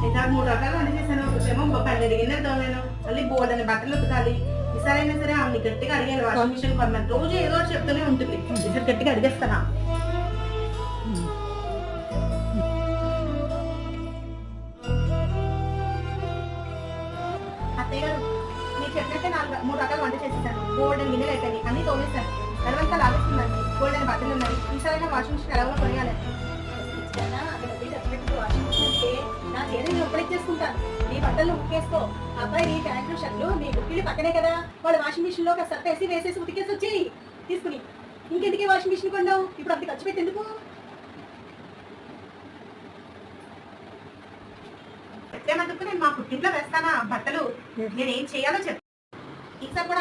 ఈసారి 3 రకాలు వంట చేశాను. ఏమో 12 గిన్నెలు తోమాను. మళ్ళీ బోల్డన్ని బట్టలు ఉతకాలి. ఈసారైనా సరే ఆమెని గట్టిగా అడిగాను వాషింగ్ మిషన్ కొనమని. రోజు ఏదో ఒకటి చెప్తూనే ఉంటుంది. ఈసారి గట్టిగా అడిగేస్తానా? అత్తయ్య గారు మీరు చెప్పినట్టే 3 రకాలు వంట చేసేసాను. బోల్డన్ని గిన్నెలు అయిపోయి అన్ని తోమేశాను. గడవంతా లాగేస్తుందండి. బోల్డన్ని బట్టలు ఉన్నాయి. ఈసారైనా వాషింగ్ మిషన్ ఎలాగో కొనేయాలి. వాషింగ్ మిషన్ అంటే నా చీర నేను ఒక్కడిచ్చేసుకుంటాను. నీ బట్టలు ఉతికేసుకో. అబ్బాయి నీ ప్యాంట్లు షర్ట్లు నీ బుక్కిలు పక్కనే కదా, వాడు వాషింగ్ మిషన్ లో సర్ఫ్ వేసేసి ఉతికేసి వచ్చేయి తీసుకుని. ఇంకెందుకే వాషింగ్ మిషన్ కొన్నావు? ఇప్పుడు అంత ఖర్చు పెట్టి ఎందుకు? చెప్పేమందుకు నేను మా పుట్టింట్లో వేస్తానా బట్టలు? నేనేం చేయాలో చెప్పు. ఈసారి కూడా